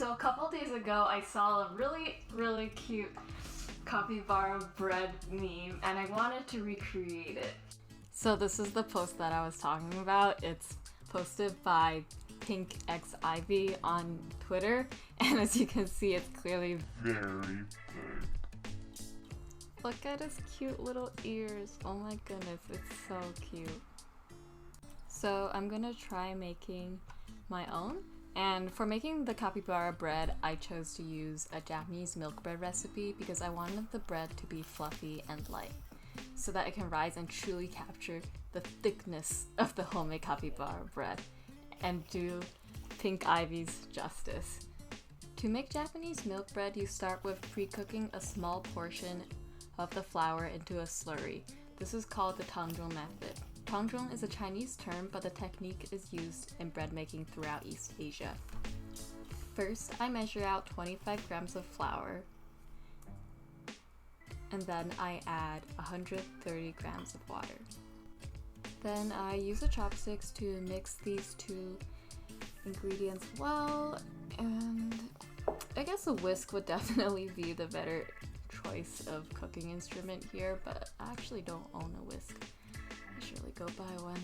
So a couple days ago, I saw a really cute capybara bread meme, and I wanted to recreate it. So this is the post that I was talking about. It's posted by Pink X Ivy on Twitter, and as you can see, it's clearly very big. Look at his cute little ears. Oh my goodness, it's so cute. So I'm gonna try making my own. And for making the capybara bread, I chose to use a Japanese milk bread recipe because I wanted the bread to be fluffy and light, so that it can rise and truly capture the thickness of the homemade capybara bread and do Pink Ivy's justice. To make Japanese milk bread, you start with pre-cooking a small portion of the flour into a slurry. This is called the tangzhong method. Tangzhong is a Chinese term, but the technique is used in bread making throughout East Asia. First, I measure out 25 grams of flour, and then I add 130 grams of water. Then I use the chopsticks to mix these two ingredients well, and I guess a whisk would definitely be the better choice of cooking instrument here, but I actually don't own a whisk. I should really go buy one.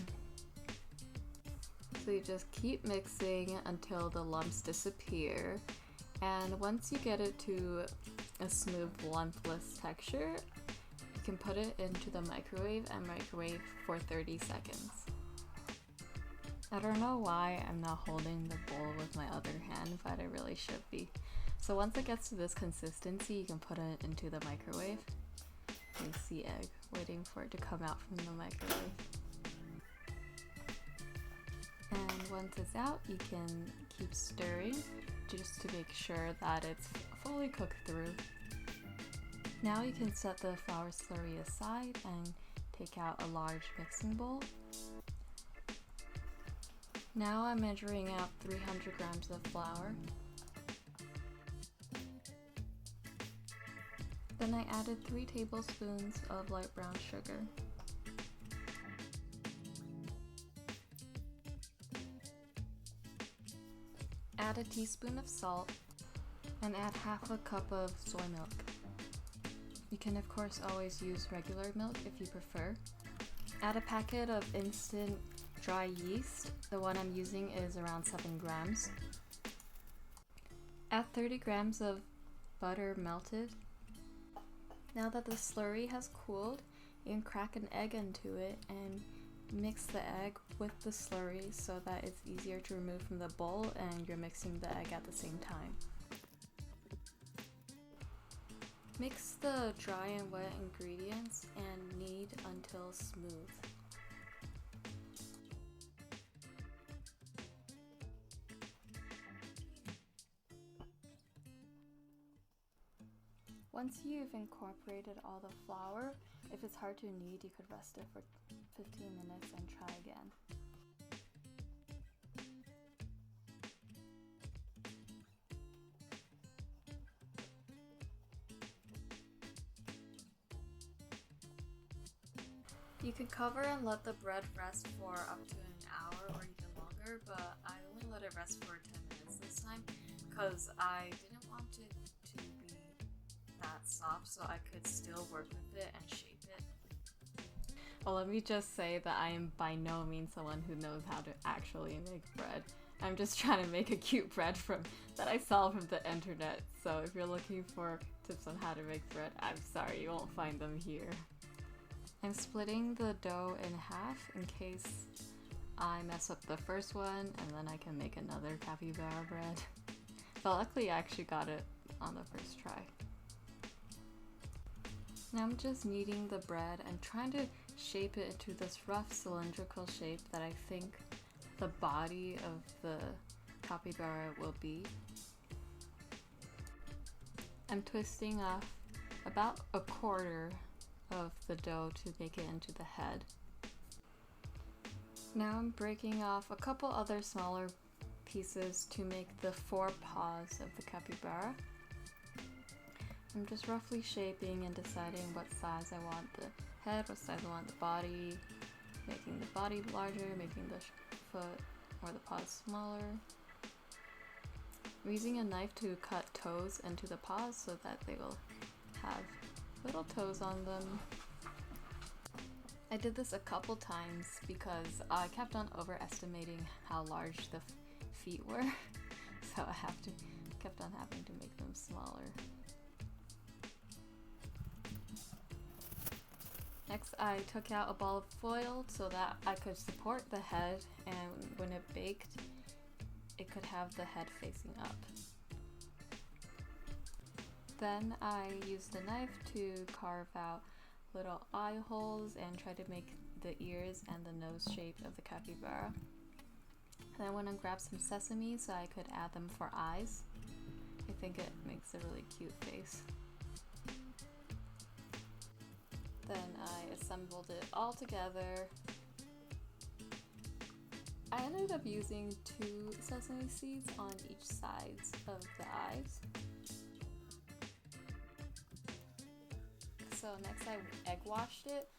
So you just keep mixing until the lumps disappear, and once you get it to a smooth lumpless texture, you can put it into the microwave and microwave for 30 seconds. I don't know why I'm not holding the bowl with my other hand, but I really should be. So once it gets to this consistency, you can put it into the microwave. You see egg waiting for it to come out from the microwave. And once it's out, you can keep stirring just to make sure that it's fully cooked through. Now you can set the flour slurry aside and take out a large mixing bowl. Now I'm measuring out 300 grams of flour. Then I added 3 tablespoons of light brown sugar. Add a teaspoon of salt and add half a cup of soy milk. You can of course always use regular milk if you prefer. Add a packet of instant dry yeast. The one I'm using is around 7 grams. Add 30 grams of butter melted. Now that the slurry has cooled, you can crack an egg into it and mix the egg with the slurry so that it's easier to remove from the bowl and you're mixing the egg at the same time. Mix the dry and wet ingredients and knead until smooth. Once you've incorporated all the flour, if it's hard to knead, you could rest it for 15 minutes and try again. You can cover and let the bread rest for up to an hour or even longer, but I only let it rest for 10 minutes this time because I didn't want it to be that soft so I could still work with it and shape it. Well, let me just say that I am by no means someone who knows how to actually make bread. I'm just trying to make a cute bread that I saw from the internet, so if you're looking for tips on how to make bread, I'm sorry, you won't find them here. I'm splitting the dough in half in case I mess up the first one and then I can make another capybara bread. But luckily I actually got it on the first try. Now I'm just kneading the bread and trying to shape it into this rough cylindrical shape that I think the body of the capybara will be. I'm twisting off about a quarter of the dough to make it into the head. Now I'm breaking off a couple other smaller pieces to make the 4 paws of the capybara. I'm just roughly shaping and deciding what size I want the head, what size I want the body, making the body larger, making the foot or the paws smaller, We're using a knife to cut toes into the paws so that they will have little toes on them. I did this a couple times because I kept on overestimating how large the feet were, so I kept on having to make them smaller. Next, I took out a ball of foil so that I could support the head, and when it baked, it could have the head facing up. Then I used the knife to carve out little eye holes and try to make the ears and the nose shape of the capybara. Then I went and grabbed some sesame so I could add them for eyes. I think it makes a really cute face. Then I assembled it all together. I ended up using 2 sesame seeds on each sides of the eyes. So next I egg washed it.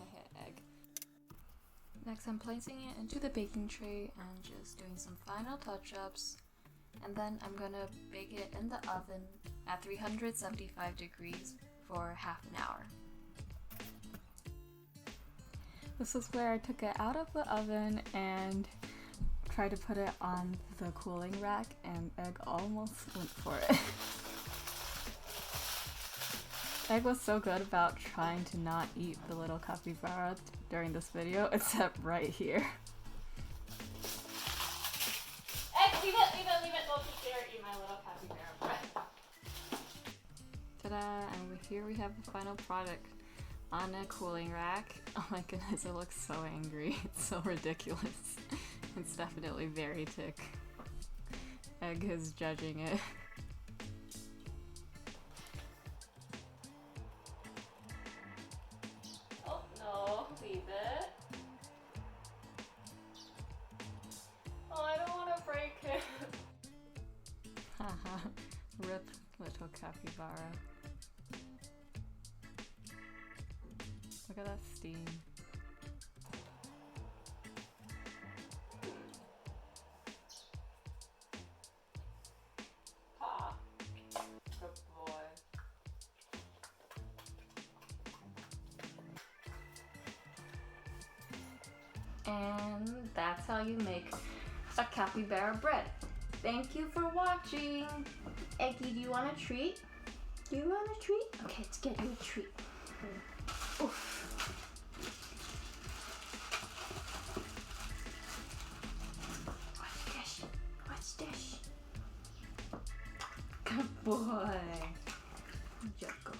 I had egg. Next I'm placing it into the baking tray and just doing some final touch-ups. And then I'm gonna bake it in the oven at 375 degrees for half an hour. This is where I took it out of the oven and tried to put it on the cooling rack, and Egg almost went for it. Egg was so good about trying to not eat the little capybara during this video, except right here. Egg, leave it, don't you dare eat my little capybara bread. Ta-da, and here we have the final product on a cooling rack. Oh my goodness, it looks so angry. It's so ridiculous. It's definitely very thick. Egg is judging it. Oh no, leave it. Oh, I don't want to break it. Haha, rip little capybara. Look at that steam. Ah, good boy. And that's how you make a capybara bread. Thank you for watching. Eggy, do you want a treat? Do you want a treat? Okay, let's get you a treat. Oof. What's this? Good boy. Good job, go.